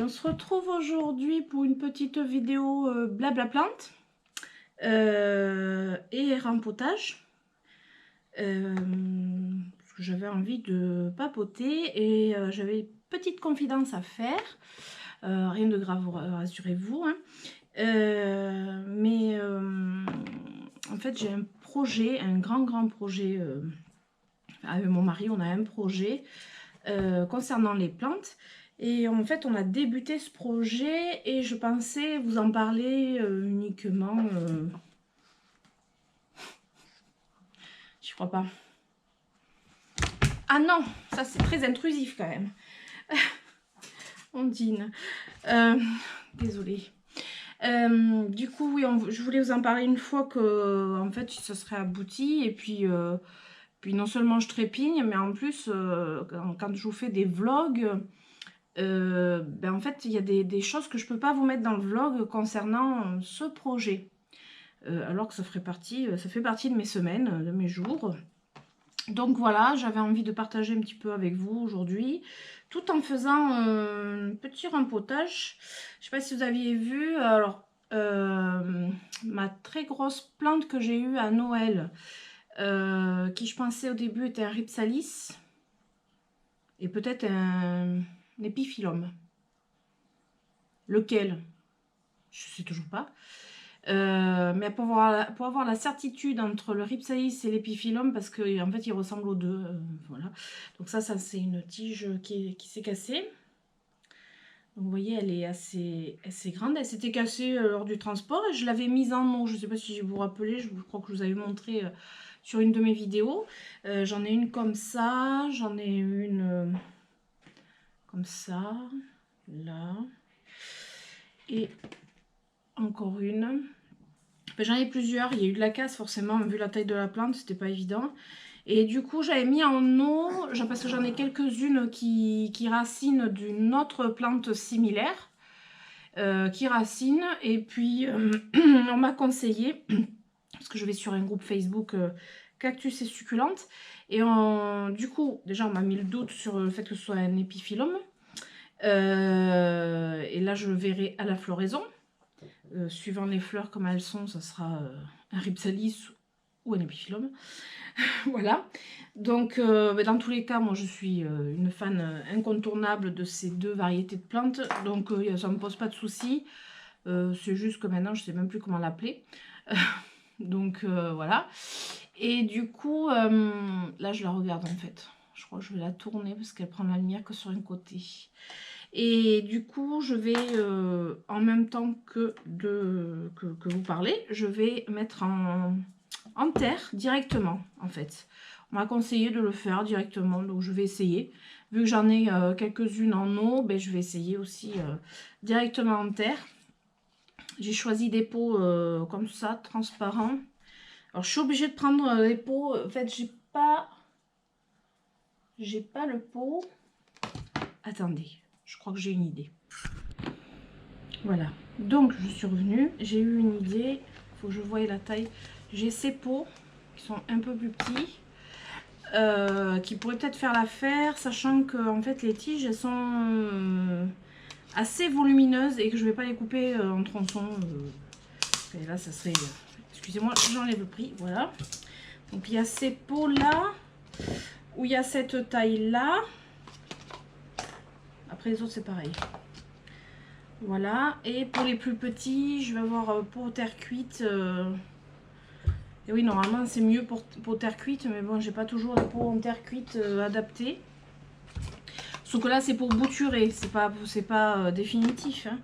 On se retrouve aujourd'hui pour une petite vidéo blabla plante et rempotage. J'avais envie de papoter et j'avais une petite confidence à faire. Rien de grave, rassurez-vous. Hein. En fait, j'ai un projet, un grand projet. Avec mon mari, on a un projet concernant les plantes. Et en fait, on a débuté ce projet et je pensais vous en parler uniquement... Je crois pas. Ah non, ça c'est très intrusif quand même. Ondine. Désolée. Du coup, oui, je voulais vous en parler une fois que en fait, ça serait abouti. Et puis non seulement je trépigne, mais en plus, quand je vous fais des vlogs... en fait, il y a des choses que je peux pas vous mettre dans le vlog concernant ce projet. Alors que ça fait partie de mes semaines, de mes jours. Donc voilà, j'avais envie de partager un petit peu avec vous aujourd'hui, tout en faisant un petit rempotage. Je sais pas si vous aviez vu, alors ma très grosse plante que j'ai eue à Noël, qui je pensais au début était un Rhipsalis, et peut-être un épiphyllum. Lequel? Je sais toujours pas. Mais pour avoir la certitude entre le Rhipsalis et l'épiphyllum, parce qu'en fait ils ressemblent aux deux. Voilà. Donc ça c'est une tige qui s'est cassée. Donc vous voyez, elle est assez grande. Elle s'était cassée lors du transport et je l'avais mise en eau. Je ne sais pas si vous vous rappelez, je crois que je vous avais montré sur une de mes vidéos. J'en ai une comme ça, j'en ai une comme ça, là, et encore une. J'en ai plusieurs, il y a eu de la casse forcément, vu la taille de la plante, c'était pas évident. Et du coup, j'avais mis en eau, parce que j'en ai quelques-unes qui racinent d'une autre plante similaire, qui racine. Et puis, on m'a conseillé, parce que je vais sur un groupe Facebook Cactus et Succulentes, et du coup, déjà, on m'a mis le doute sur le fait que ce soit un épiphyllum. Et là, je verrai à la floraison. Suivant les fleurs comme elles sont, ça sera un Rhipsalis ou un épiphyllum. Voilà. Donc, dans tous les cas, moi, je suis une fan incontournable de ces deux variétés de plantes. Donc, ça ne me pose pas de soucis. C'est juste que maintenant, je ne sais même plus comment l'appeler. Donc, voilà. Et du coup, là, je la regarde, en fait. Je crois que je vais la tourner parce qu'elle prend la lumière que sur un côté. Et du coup, je vais, en même temps que vous parlez, je vais mettre en terre directement, en fait. On m'a conseillé de le faire directement, donc je vais essayer. Vu que j'en ai quelques-unes en eau, ben, je vais essayer aussi directement en terre. J'ai choisi des pots comme ça, transparents. Alors, je suis obligée de prendre les pots. En fait, j'ai pas le pot. Attendez, je crois que j'ai une idée. Voilà, donc je suis revenue, j'ai eu une idée, il faut que je voie la taille. J'ai ces pots qui sont un peu plus petits, qui pourraient peut-être faire l'affaire, sachant que en fait les tiges elles sont assez volumineuses et que je vais pas les couper en tronçons. Et là ça serait, excusez-moi, j'enlève le prix, voilà. Donc il y a ces pots là, où il y a cette taille là, après les autres c'est pareil. Voilà, et pour les plus petits, je vais avoir pour terre cuite. Et oui, normalement c'est mieux pour terre cuite, mais bon, j'ai pas toujours des pots en terre cuite adaptés. Sauf que là, c'est pour bouturer, c'est pas définitif. Hein.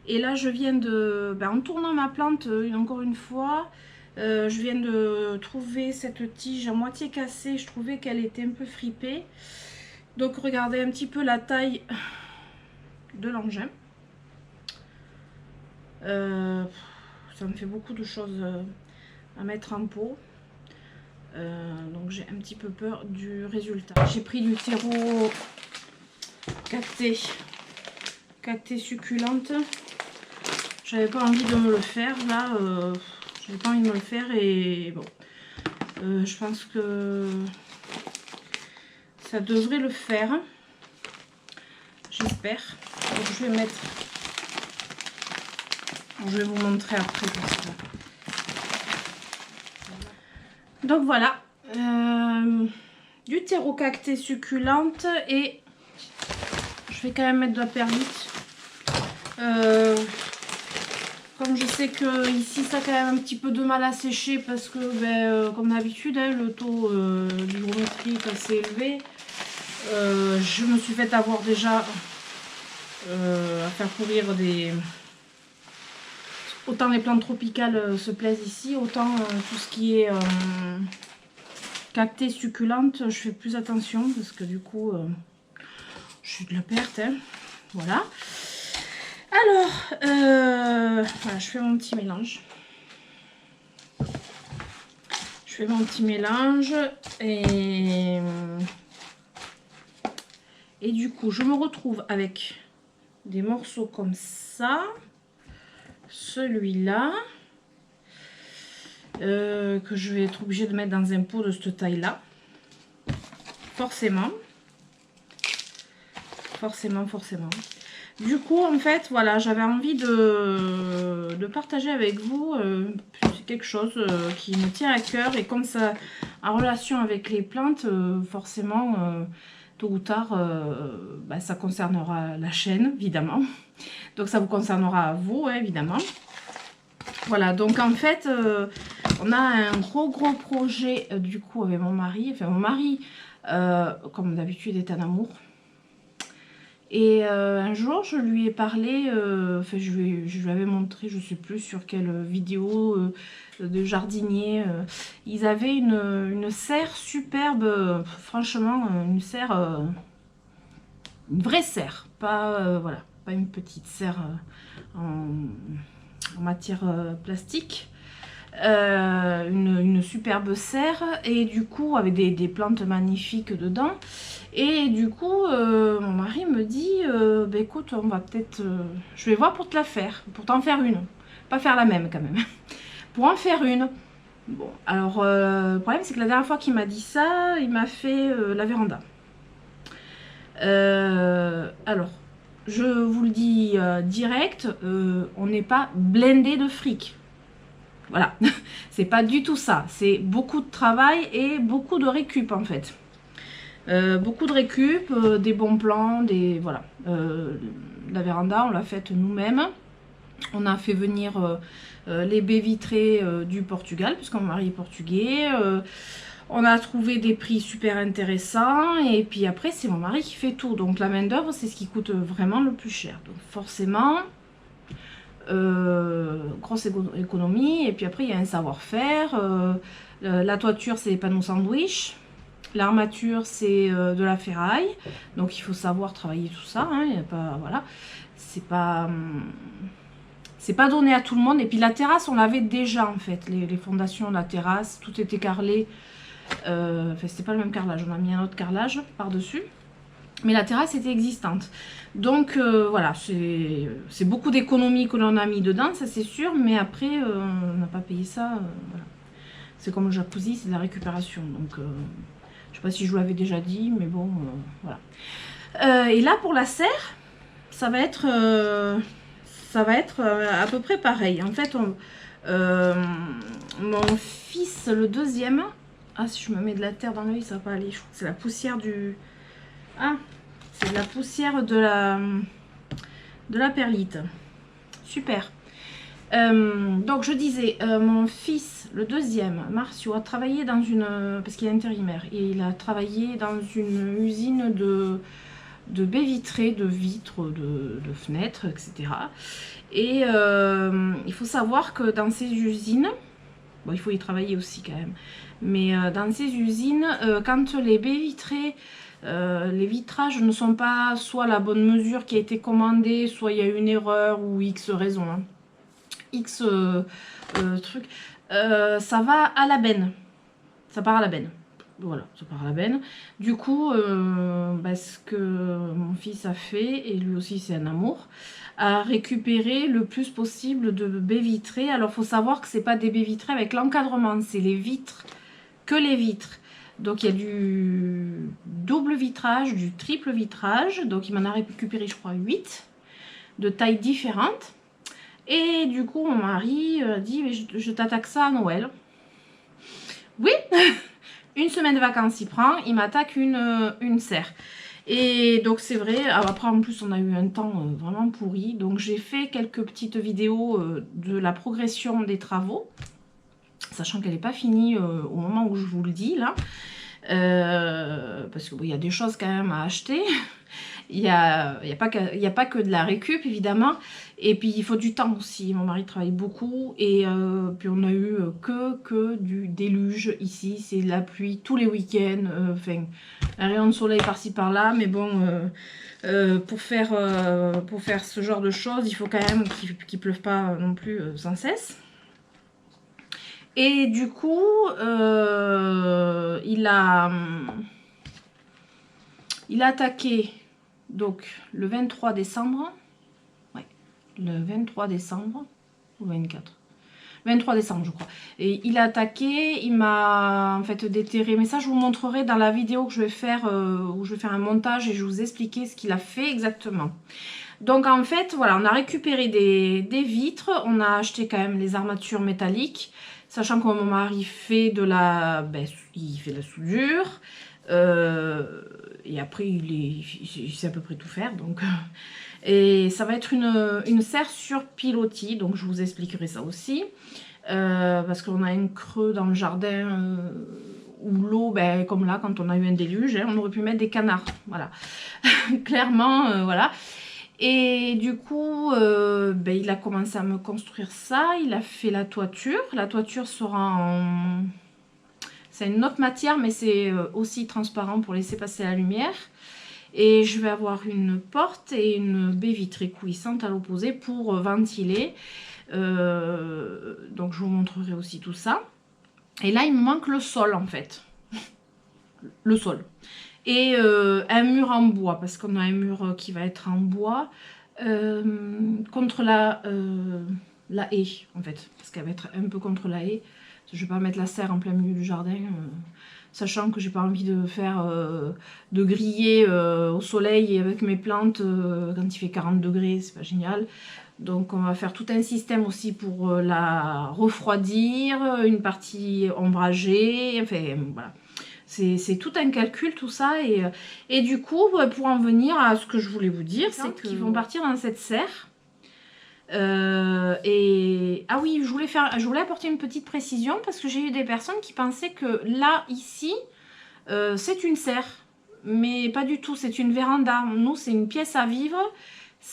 Et là, je viens de, en tournant ma plante encore une fois, je viens de trouver cette tige à moitié cassée. Je trouvais qu'elle était un peu fripée. Donc, regardez un petit peu la taille de l'engin. Ça me fait beaucoup de choses à mettre en pot. Donc j'ai un petit peu peur du résultat. J'ai pris du terreau cactée succulente. J'avais pas envie de me le faire là. J'avais pas envie de me le faire et bon. Je pense que ça devrait le faire. J'espère. Donc, je vais mettre... Je vais vous montrer après. Donc voilà. Du terrocactée succulente et je vais quand même mettre de la perlite. Comme je sais que ici ça a quand même un petit peu de mal à sécher parce que comme d'habitude hein, le taux d'hygrométrie est assez élevé. Je me suis fait avoir déjà à faire courir des... Autant les plantes tropicales se plaisent ici, autant tout ce qui est cactée succulente, je fais plus attention parce que du coup je suis de la perte. Hein. Voilà. Alors, voilà, je fais mon petit mélange. Je fais mon petit mélange et du coup, je me retrouve avec des morceaux comme ça. Celui-là, que je vais être obligée de mettre dans un pot de cette taille-là. Forcément. Forcément. Du coup, en fait, voilà, j'avais envie de partager avec vous quelque chose qui me tient à cœur. Et comme ça, en relation avec les plantes, forcément, tôt ou tard, ça concernera la chaîne, évidemment. Donc, ça vous concernera vous, hein, évidemment. Voilà, donc en fait, on a un gros projet, du coup, avec mon mari. Enfin, mon mari, comme d'habitude, est en amour. Et un jour, je lui ai parlé, je lui avais montré, je ne sais plus sur quelle vidéo de jardinier. Ils avaient une serre superbe, franchement, une serre, une vraie serre, pas, voilà, pas une petite serre en matière plastique. Une superbe serre et du coup avec des plantes magnifiques dedans. Et du coup, mon mari me dit, écoute, on va peut-être... je vais voir pour te la faire, pour t'en faire une. Pas faire la même quand même. Pour en faire une. Bon, alors, le problème, c'est que la dernière fois qu'il m'a dit ça, il m'a fait la véranda. Alors, je vous le dis direct, on n'est pas blindé de fric. Voilà, c'est pas du tout ça. C'est beaucoup de travail et beaucoup de récup en fait. Beaucoup de récup, des bons plans, des voilà. La véranda, on l'a faite nous-mêmes. On a fait venir les baies vitrées du Portugal, puisque mon mari est portugais. On a trouvé des prix super intéressants. Et puis après, c'est mon mari qui fait tout. Donc la main-d'œuvre, c'est ce qui coûte vraiment le plus cher. Donc forcément, grosse économie. Et puis après, il y a un savoir-faire. La toiture, c'est les panneaux sandwich. L'armature, c'est de la ferraille, donc il faut savoir travailler tout ça. Hein, y a pas, voilà, c'est pas donné à tout le monde. Et puis la terrasse, on l'avait déjà en fait, les fondations de la terrasse, tout était carrelé. Enfin, c'était pas le même carrelage, on a mis un autre carrelage par dessus, mais la terrasse était existante. Donc voilà, c'est beaucoup d'économies que l'on a mis dedans, ça c'est sûr. Mais après, on n'a pas payé ça. Voilà. C'est comme le jacuzzi, c'est de la récupération, donc. Je sais pas si je vous l'avais déjà dit, mais bon, voilà. Et là, pour la serre, ça va être à peu près pareil. En fait, mon fils, le deuxième... Ah, si je me mets de la terre dans l'œil, ça va pas aller. Je crois que c'est la poussière du... Ah, c'est la poussière de la perlite. Super. Donc je disais, mon fils, le deuxième, Marcio, a travaillé dans une... parce qu'il est intérimaire, et il a travaillé dans une usine de baies vitrées, de vitres, de fenêtres, etc. Et il faut savoir que dans ces usines, bon, il faut y travailler aussi quand même, mais dans ces usines, quand les baies vitrées, les vitrages ne sont pas soit la bonne mesure qui a été commandée, soit il y a une erreur ou X raison, hein. X truc, ça va à la benne, ça part à la benne, voilà, ça part à la benne. Du coup, ce que mon fils a fait, et lui aussi c'est un amour, à récupérer le plus possible de baies vitrées. Alors faut savoir que c'est pas des baies vitrées avec l'encadrement, c'est les vitres, que les vitres. Donc il y a du double vitrage, du triple vitrage, donc il m'en a récupéré je crois 8. de tailles différentes. Et du coup, mon mari dit, mais je t'attaque ça à Noël. Oui, une semaine de vacances il prend, il m'attaque une serre. Et donc c'est vrai, après en plus on a eu un temps vraiment pourri. Donc j'ai fait quelques petites vidéos de la progression des travaux. Sachant qu'elle n'est pas finie au moment où je vous le dis là. Parce qu'il y a des choses quand même à acheter. Il n'y a pas que de la récup évidemment. Et puis il faut du temps aussi. Mon mari travaille beaucoup. Et puis on a eu que du déluge ici. C'est de la pluie tous les week-ends. Enfin, un rayon de soleil par-ci par-là. Mais bon, pour faire ce genre de choses, il faut quand même qu'il ne pleuve pas non plus sans cesse. Et du coup, il a attaqué donc le 23 décembre. Ouais, le 23 décembre ou 24. 23 décembre, je crois. Et il a attaqué, il m'a en fait déterré. Mais ça, je vous montrerai dans la vidéo que je vais faire, où je vais faire un montage et je vais vous expliquer ce qu'il a fait exactement. Donc en fait, voilà, on a récupéré des vitres, on a acheté quand même les armatures métalliques. Sachant que mon mari fait de la, il fait de la soudure, et après il sait à peu près tout faire. Donc, et ça va être une serre sur pilotis, donc je vous expliquerai ça aussi. Parce qu'on a un creux dans le jardin où l'eau, comme là quand on a eu un déluge, hein, on aurait pu mettre des canards, voilà. Clairement, voilà. Et du coup, il a commencé à me construire ça. Il a fait la toiture. La toiture sera en... C'est une autre matière, mais c'est aussi transparent pour laisser passer la lumière. Et je vais avoir une porte et une baie vitrée coulissante à l'opposé pour ventiler. Donc je vous montrerai aussi tout ça. Et là, il me manque le sol en fait. Le sol. Et un mur en bois, parce qu'on a un mur qui va être en bois contre la haie, en fait. Parce qu'elle va être un peu contre la haie. Je vais pas mettre la serre en plein milieu du jardin, sachant que j'ai pas envie de faire de griller au soleil et avec mes plantes quand il fait 40 degrés, c'est pas génial. Donc on va faire tout un système aussi pour la refroidir, une partie ombragée, enfin voilà. C'est tout un calcul, tout ça. Et du coup, pour en venir à ce que je voulais vous dire, c'est qu'ils vont partir dans cette serre. Ah oui, je voulais apporter une petite précision parce que j'ai eu des personnes qui pensaient que là, ici, c'est une serre. Mais pas du tout, c'est une véranda. Nous, c'est une pièce à vivre.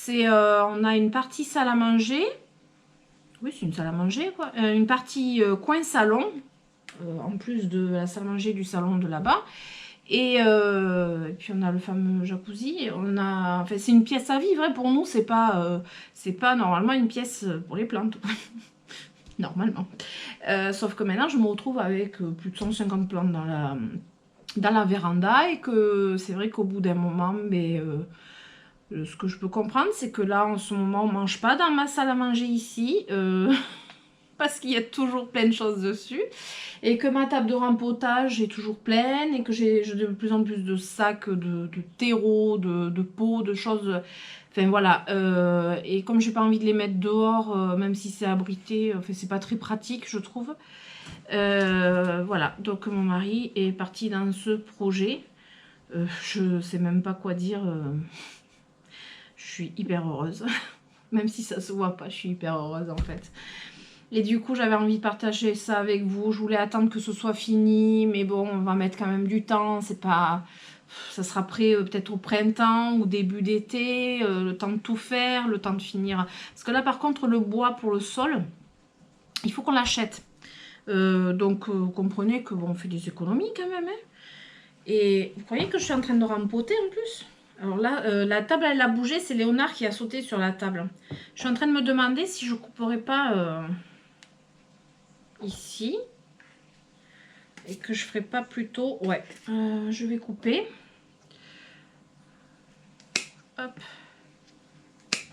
On a une partie salle à manger. Oui, c'est une salle à manger, quoi. Une partie coin salon. En plus de la salle à manger du salon de là-bas. Et puis on a le fameux jacuzzi. Enfin, c'est une pièce à vivre. Hein. Pour nous, c'est pas normalement une pièce pour les plantes. Normalement. Sauf que maintenant, je me retrouve avec plus de 150 plantes dans la véranda. Et que c'est vrai qu'au bout d'un moment, ce que je peux comprendre, c'est que là, en ce moment, on mange pas dans ma salle à manger ici. Parce qu'il y a toujours plein de choses dessus. Et que ma table de rempotage est toujours pleine. Et que j'ai de plus en plus de sacs, de terreau, de pots, de choses. Enfin voilà. Et comme j'ai pas envie de les mettre dehors, même si c'est abrité, enfin, c'est pas très pratique, je trouve. Voilà. Donc mon mari est parti dans ce projet. Je sais même pas quoi dire. Je suis hyper heureuse. Même si ça se voit pas, je suis hyper heureuse en fait. Et du coup, j'avais envie de partager ça avec vous. Je voulais attendre que ce soit fini. Mais bon, on va mettre quand même du temps. C'est pas... Ça sera prêt peut-être au printemps ou début d'été. Le temps de tout faire, le temps de finir. Parce que là, par contre, le bois pour le sol, il faut qu'on l'achète. Donc, vous comprenez que bon, on fait des économies quand même. Hein. Et vous croyez que je suis en train de rempoter en plus? Alors là, la table, elle a bougé. C'est Léonard qui a sauté sur la table. Je suis en train de me demander si je couperais pas... ici et que je ferai pas plutôt je vais couper, hop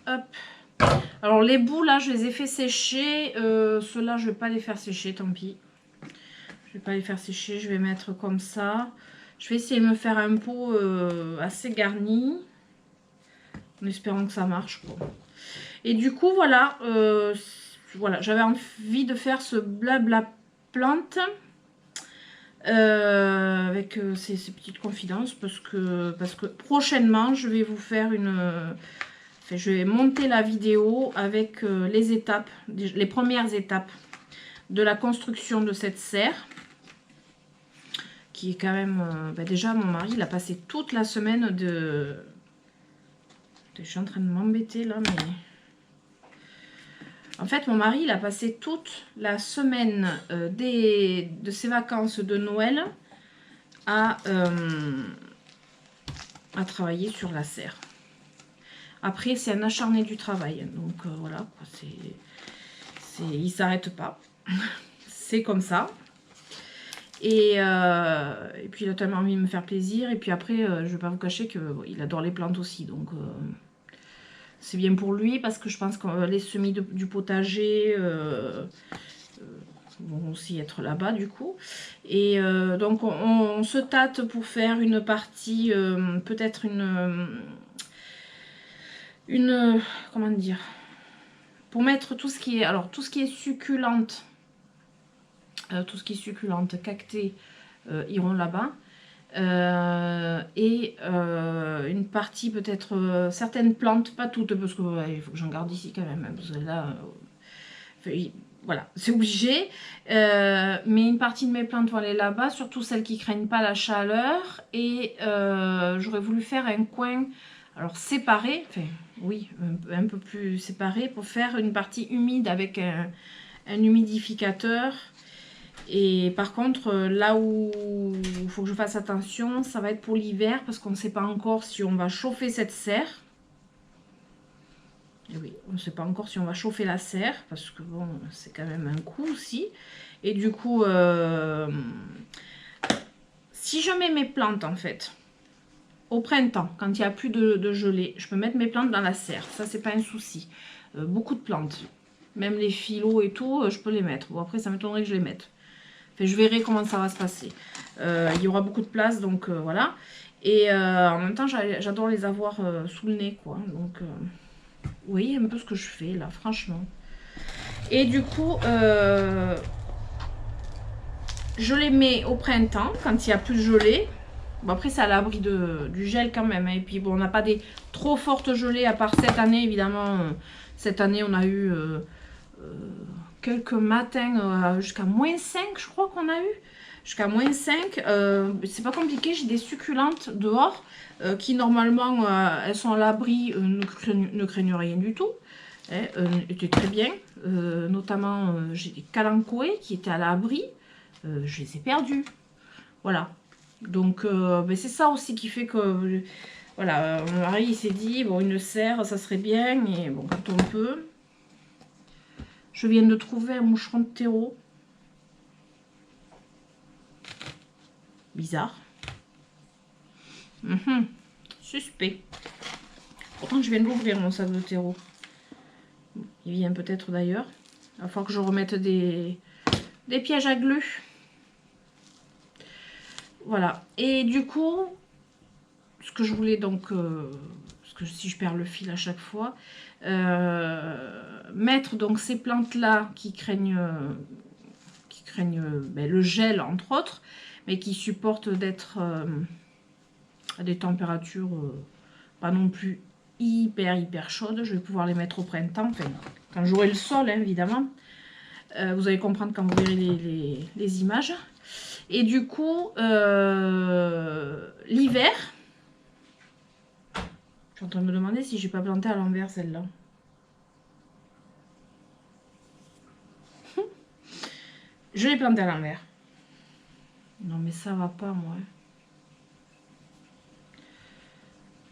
hop. Alors les bouts là, je les ai fait sécher, ceux-là je vais pas les faire sécher, tant pis, je vais pas les faire sécher, je vais mettre comme ça. Je vais essayer de me faire un pot assez garni en espérant que ça marche quoi. Et du coup, voilà, voilà, j'avais envie de faire ce blabla plante avec ces petites confidences parce que prochainement, je vais vous faire enfin, je vais monter la vidéo avec les étapes, les premières étapes de la construction de cette serre. Qui est quand même... déjà, mon mari, il a passé toute la semaine de... Je suis en train de m'embêter là, mais... En fait, mon mari, il a passé toute la semaine de ses vacances de Noël à travailler sur la serre. Après, c'est un acharné du travail. Donc, voilà, il ne s'arrête pas. C'est comme ça. Et puis, il a tellement envie de me faire plaisir. Et puis après, je ne vais pas vous cacher qu'il adore les plantes aussi. Donc... c'est bien pour lui parce que je pense que les semis du potager vont aussi être là-bas du coup. Et donc on se tâte pour faire une partie, peut-être comment dire, pour mettre tout ce qui est, alors tout ce qui est succulente, cactée, iront là-bas. Une partie peut-être certaines plantes, pas toutes parce que il faut que j'en garde ici quand même, hein, parce que là voilà, c'est obligé, mais une partie de mes plantes vont aller là-bas, surtout celles qui craignent pas la chaleur. Et j'aurais voulu faire un coin, alors séparé, enfin oui, un peu plus séparé, pour faire une partie humide avec un humidificateur. Et par contre, là où il faut que je fasse attention, ça va être pour l'hiver, parce qu'on ne sait pas encore si on va chauffer cette serre. Et oui, on ne sait pas encore si on va chauffer la serre, parce que bon, c'est quand même un coup aussi. Et du coup, si je mets mes plantes en fait, au printemps, quand il n'y a plus de gelée, je peux mettre mes plantes dans la serre. Ça, c'est pas un souci. Beaucoup de plantes, même les phyllos et tout, je peux les mettre. Bon, après, ça m'étonnerait que je les mette. Enfin, je verrai comment ça va se passer. Il y aura beaucoup de place, donc voilà. Et en même temps, j'adore les avoir sous le nez, quoi. Donc, vous voyez un peu ce que je fais, là, franchement. Et du coup, je les mets au printemps, quand il n'y a plus de gelée. Bon, après, c'est à l'abri du gel quand même. Hein. Et puis, bon, on n'a pas des trop fortes gelées, à part cette année, évidemment. Cette année, on a eu... quelques matins jusqu'à -5, je crois qu'on a eu. Jusqu'à -5. C'est pas compliqué, j'ai des succulentes dehors qui normalement elles sont à l'abri, ne craignent rien du tout. Étaient très bien. Notamment j'ai des calanchoés qui étaient à l'abri. Je les ai perdus. Voilà. Donc c'est ça aussi qui fait que voilà, mon mari il s'est dit bon, une serre ça serait bien, et bon, quand on peut. Je viens de trouver un moucheron de terreau. Bizarre. Suspect. Pourtant, je viens de l'ouvrir, mon sac de terreau. Il vient peut-être d'ailleurs. Il va falloir que je remette des pièges à glu. Voilà. Et du coup, ce que je voulais donc... parce que si je perds le fil à chaque fois... mettre donc ces plantes-là qui craignent le gel, entre autres, mais qui supportent d'être à des températures pas non plus hyper chaudes. Je vais pouvoir les mettre au printemps, enfin, quand j'aurai le sol, hein, évidemment. Vous allez comprendre quand vous verrez les images. Et du coup, l'hiver, je suis en train de me demander si j'ai pas planté à l'envers celle-là. Je l'ai planté à l'envers. Non mais ça va pas moi.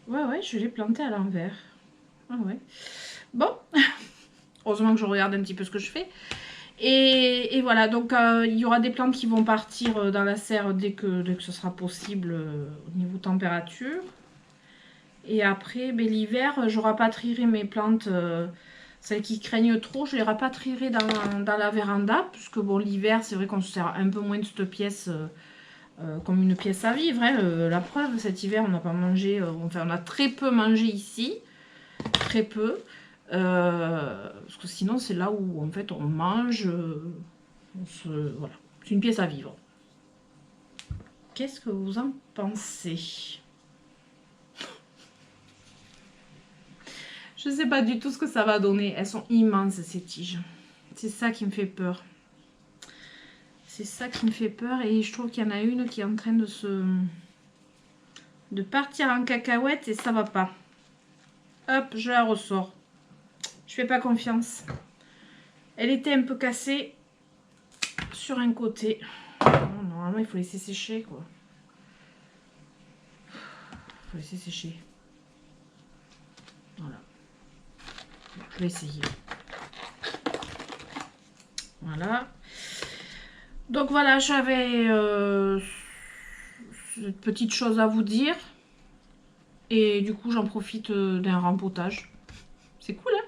Ouais, je l'ai planté à l'envers. Ah ouais. Bon. Heureusement que je regarde un petit peu ce que je fais. Et voilà, donc il y aura des plantes qui vont partir dans la serre dès que ce sera possible au niveau température. Et après, l'hiver, je rapatrierai mes plantes, celles qui craignent trop, je les rapatrierai dans la véranda. Puisque bon, l'hiver, c'est vrai qu'on se sert un peu moins de cette pièce comme une pièce à vivre. Hein. La preuve, cet hiver, on n'a pas mangé, enfin on a très peu mangé ici. Très peu. Parce que sinon, c'est là où, en fait, on mange. Voilà. C'est une pièce à vivre. Qu'est-ce que vous en pensez? Je ne sais pas du tout ce que ça va donner. Elles sont immenses, ces tiges. C'est ça qui me fait peur. C'est ça qui me fait peur. Et je trouve qu'il y en a une qui est en train de partir en cacahuète et ça va pas. Hop, je la ressors. Je fais pas confiance. Elle était un peu cassée sur un côté. Non, normalement, il faut laisser sécher, quoi. Il faut laisser sécher. Voilà. Je vais essayer. Voilà. Donc voilà, j'avais cette petite chose à vous dire. Et du coup, j'en profite d'un rempotage. C'est cool, hein?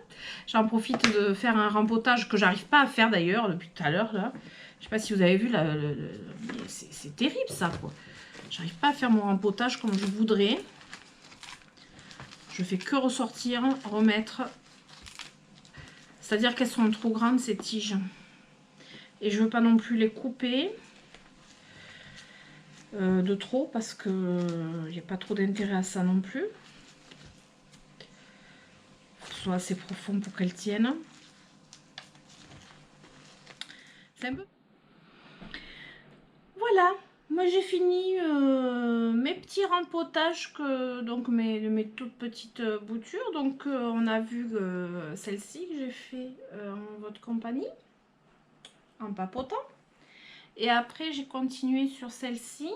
J'en profite de faire un rempotage que j'arrive pas à faire d'ailleurs depuis tout à l'heure, là. Je sais pas si vous avez vu, là, c'est terrible, ça, quoi. J'arrive pas à faire mon rempotage comme je voudrais. Je fais que ressortir, remettre. C'est-à-dire qu'elles sont trop grandes, ces tiges. Et je veux pas non plus les couper de trop parce que il n'y a pas trop d'intérêt à ça non plus. Faut que ce soit assez profond pour qu'elles tiennent. C'est un peu... Voilà, moi j'ai fini mes petits rempotages, donc mes toutes petites boutures. Donc on a vu celle-ci que j'ai fait en votre compagnie, en papotant. Et après j'ai continué sur celle-ci.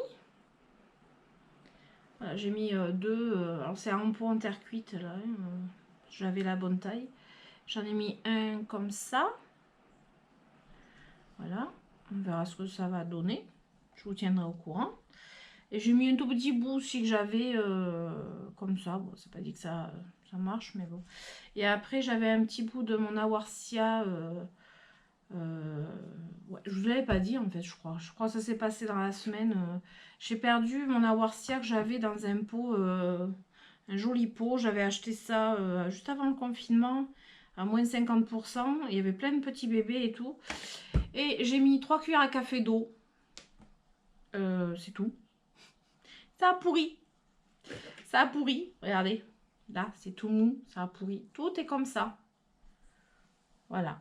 Voilà, j'ai mis deux, alors c'est un pot en terre cuite là, j'avais la bonne taille. J'en ai mis un comme ça. Voilà, on verra ce que ça va donner. Je vous tiendrai au courant. Et j'ai mis un tout petit bout aussi que j'avais comme ça. Bon, c'est pas dit que ça marche, mais bon. Et après, j'avais un petit bout de mon Awarsia. Ouais, je vous l'avais pas dit en fait, je crois. Je crois que ça s'est passé dans la semaine. J'ai perdu mon Awarsia que j'avais dans un pot, un joli pot. J'avais acheté ça juste avant le confinement, à moins 50%. Il y avait plein de petits bébés et tout. Et j'ai mis 3 cuillères à café d'eau. C'est tout. Ça a pourri. Ça a pourri. Regardez. Là, c'est tout mou. Ça a pourri. Tout est comme ça. Voilà.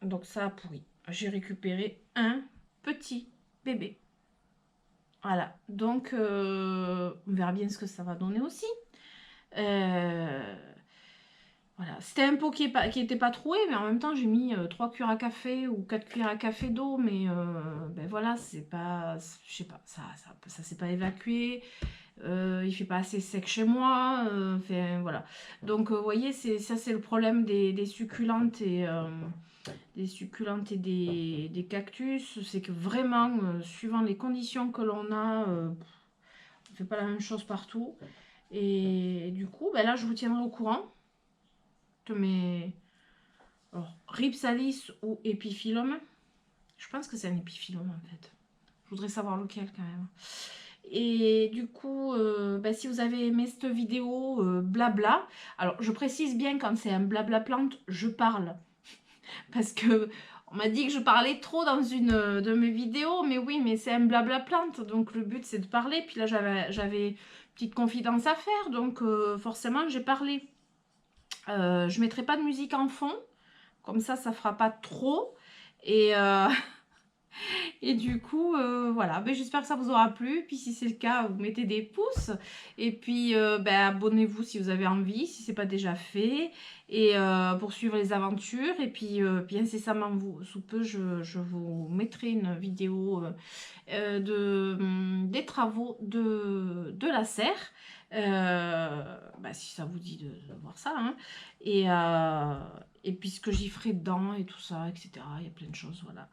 Donc, ça a pourri. J'ai récupéré un petit bébé. Voilà. Donc, on verra bien ce que ça va donner aussi. Voilà. C'était un pot qui n'était pas troué, mais en même temps, j'ai mis 3 cuillères à café ou 4 cuillères à café d'eau. Mais ben voilà, c'est pas... Je sais pas, ça s'est pas évacué. Il fait pas assez sec chez moi. Enfin, voilà. Donc, vous voyez, ça, c'est le problème des succulentes et... des cactus, c'est que vraiment, suivant les conditions que l'on a, on ne fait pas la même chose partout. Et du coup, ben là, je vous tiendrai au courant de mes Rhipsalis ou Epiphyllum. Je pense que c'est un Epiphyllum en fait. Je voudrais savoir lequel quand même. Et du coup, ben, si vous avez aimé cette vidéo, blabla. Alors, je précise bien quand c'est un blabla plante, je parle. Parce que on m'a dit que je parlais trop dans une de mes vidéos, mais oui, mais c'est un blabla plante, donc le but c'est de parler. Puis là j'avais une petite confidence à faire, donc forcément j'ai parlé. Je mettrai pas de musique en fond, comme ça fera pas trop. Et et du coup, voilà, ben, j'espère que ça vous aura plu. Puis si c'est le cas, vous mettez des pouces. Et puis, ben, abonnez-vous si vous avez envie, si ce n'est pas déjà fait. Et pour suivre les aventures. Et puis, bien incessamment, sous peu, je vous mettrai une vidéo des travaux de la serre. Ben, si ça vous dit de voir ça. Hein. Et puis ce que j'y ferai dedans et tout ça, etc. Il y a plein de choses, voilà.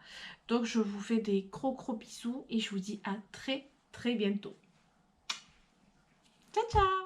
Donc je vous fais des gros bisous et je vous dis à très bientôt. Ciao ciao.